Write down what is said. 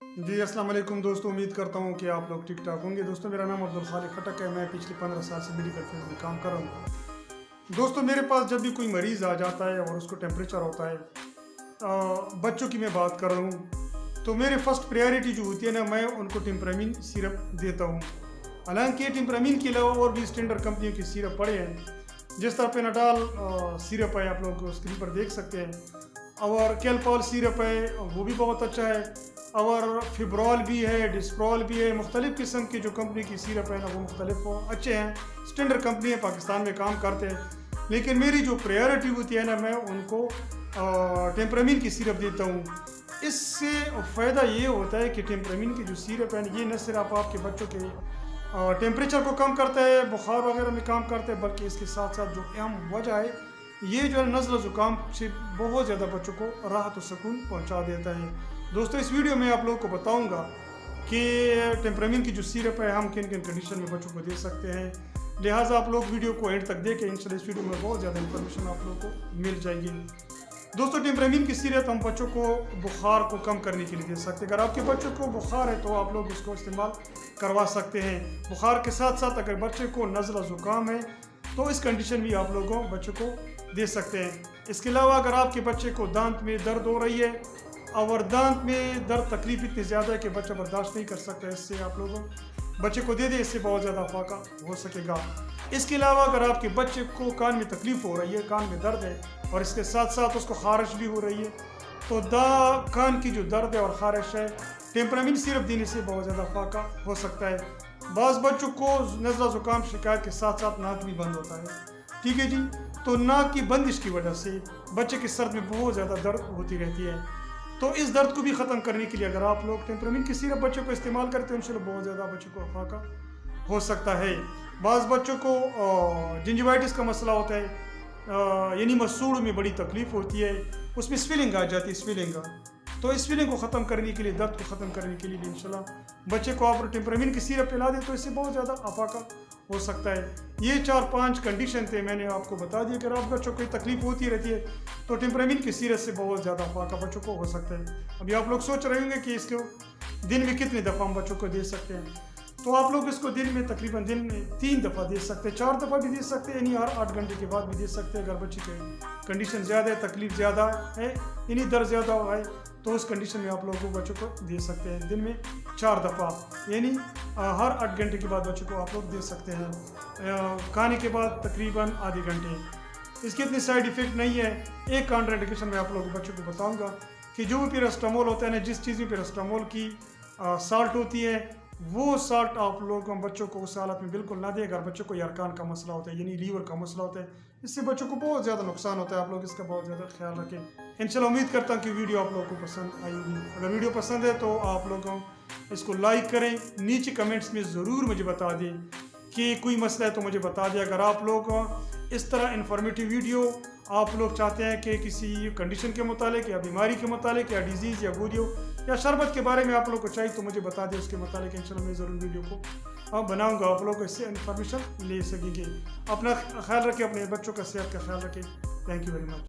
जी अस्सलाम वालेकुम दोस्तों, उम्मीद करता हूँ कि आप लोग ठीक ठाक होंगे। दोस्तों मेरा नाम अब्दुल खालिक खटक है। मैं पिछले 15 साल से मेडिकल फील्ड में काम कर रहा हूँ। दोस्तों मेरे पास जब भी कोई मरीज़ आ जाता है और उसको टेम्परेचर होता है, बच्चों की मैं बात कर रहा हूँ, तो मेरे फर्स्ट प्रायोरिटी जो होती है ना, मैं उनको टिम्परामिन सिरप देता हूँ। हालांकि टिम्परामिन के अलावा और भी स्टैंडर्ड कंपनियों की सिरप पड़े हैं, जिस तरह पेनाडाल सिरप है, आप लोग स्क्रीन पर देख सकते हैं, और कैलपॉल सिरप है, वो भी बहुत अच्छा है, और फिब्रॉल भी है, डिस्प्रॉल भी है। मुख्तलिफ़ किस्म की जो कंपनी की सिरप है ना, वो मुख्तलिफ अच्छे हैं, स्टैंडर्ड कंपनी है, पाकिस्तान में काम करते हैं। लेकिन मेरी जो प्रायोरिटी होती है ना, मैं उनको टेम्परामिन की सिरप देता हूँ। इससे फ़ायदा ये होता है कि टेम्परामिन की जो सिरप है ये न सिर्फ आपके बच्चों के टेम्परेचर को कम करता है, बुखार वगैरह में काम करता है, बल्कि इसके साथ साथ जो अहम वजह है, ये जो है नज़ला ज़ुकाम से बहुत ज़्यादा बच्चों को राहत और सुकून पहुंचा देता है। दोस्तों इस वीडियो में आप लोगों को बताऊंगा कि टेम्परामिन की जो सिरप है हम किन किन कंडीशन में बच्चों को दे सकते हैं। लिहाजा आप लोग वीडियो को एंड तक देखें, इंशाल्लाह इस वीडियो में बहुत ज़्यादा इंफॉर्मेशन आप लोगों को मिल जाएगी। दोस्तों टेम्परामिन की सिरप हम बच्चों को बुखार को कम करने के लिए दे सकते हैं। अगर आपके बच्चों को बुखार है तो आप लोग इसको इस्तेमाल करवा सकते हैं। बुखार के साथ साथ अगर बच्चे को नज़ला ज़ुकाम है तो इस कंडीशन भी आप लोगों बच्चों को दे सकते हैं। इसके अलावा अगर आपके बच्चे को दांत में दर्द हो रही है और दांत में दर्द तकलीफ इतनी ज़्यादा है कि बच्चा बर्दाश्त नहीं कर सकता, इससे आप लोगों बच्चे को दे दे, इससे बहुत ज़्यादा फाका हो सकेगा। इसके अलावा अगर आपके बच्चे को कान में तकलीफ हो रही है, कान में दर्द है और इसके साथ साथ उसको खारिश भी हो रही है, तो कान की जो दर्द है और खारिश है, टेम्परामिन सिरप देने से बहुत ज़्यादा फाका हो सकता है। बाज़ बच्चों को नज़ला ज़ुकाम शिकायत के साथ साथ नाक भी बंद होता है, ठीक है जी। तो नाक की बंदिश की वजह से बच्चे के सर में बहुत ज़्यादा दर्द होती रहती है। तो इस दर्द को भी ख़त्म करने के लिए अगर आप लोग टेम्परामिन की सिरप बच्चों को इस्तेमाल करते हैं, इंशाल्लाह बहुत ज़्यादा बच्चों को फाका हो सकता है। बाज़ बच्चों को जिंजिवाइटिस का मसला होता है, यानी मसूड़ में बड़ी तकलीफ़ होती है, उसमें स्वेलिंग आ जाती है, स्वेलिंग। तो इस स्वेलिंग को ख़त्म करने के लिए, दर्द को ख़त्म करने के लिए भी इंशाल्लाह बच्चे को आप टेम्परामिन की सिरप पिला दें तो इससे बहुत ज़्यादा अफाका हो सकता है। ये 4-5 कंडीशन थे, मैंने आपको बता दिया। अगर आप बच्चों को तकलीफ होती रहती है तो टेम्परामिन की सिरप से बहुत ज़्यादा अफाका बच्चों को हो सकता है। अभी आप लोग सोच रहे होंगे कि इसको दिन में कितनी दफ़ा हम बच्चों को दे सकते हैं, तो आप लोग इसको दिन में तकरीबन दिन में 3 दफ़ा दे सकते हैं, 4 दफ़ा भी दे सकते हैं, यानी हर 8 घंटे के बाद भी दे सकते हैं। अगर बच्चे की कंडीशन ज़्यादा है, तकलीफ ज़्यादा है, यानी दर्द ज़्यादा है, तो उस कंडीशन में आप लोगों को बच्चों को दे सकते हैं दिन में 4 दफ़ा, यानी हर 8 घंटे के बाद बच्चों को आप लोग दे सकते हैं, खाने के बाद तकरीबन आधे घंटे। इसके इतनी साइड इफ़ेक्ट नहीं है। एक कॉन्ट्राइंडिकेशन मैं आप लोगों को बच्चों को बताऊंगा कि जो भी पैरास्टामोल होता है ना, जिस चीज़ में पैरास्टामोल की साल्ट होती है, वो साल्ट आप लोग बच्चों को उस हालत में बिल्कुल ना दें अगर बच्चों को यरकान का मसला होता है, यानी लीवर का मसला होता है। इससे बच्चों को बहुत ज़्यादा नुकसान होता है। आप लोग इसका बहुत ज़्यादा ख्याल रखें। इंशाल्लाह उम्मीद करता हूँ कि वीडियो आप लोगों को पसंद आई होगी। अगर वीडियो पसंद है तो आप लोगों इसको लाइक करें, नीचे कमेंट्स में ज़रूर मुझे बता दें कि कोई मसला है तो मुझे बता दें। अगर आप लोग इस तरह इन्फॉर्मेटिव वीडियो आप लोग चाहते हैं कि किसी कंडीशन के मुतालिक या बीमारी के मुतालिक या डिजीज़ या गोलियों या शरबत के बारे में आप लोग को चाहिए तो मुझे बता दें, उसके मुतालिक इंशाल्लाह मैं ज़रूर वीडियो को बनाऊंगा, आप लोग इससे इन्फॉर्मेशन ले सकेंगे। अपना ख्याल रखें, अपने बच्चों का सेहत का ख्याल रखें। Thank you very much.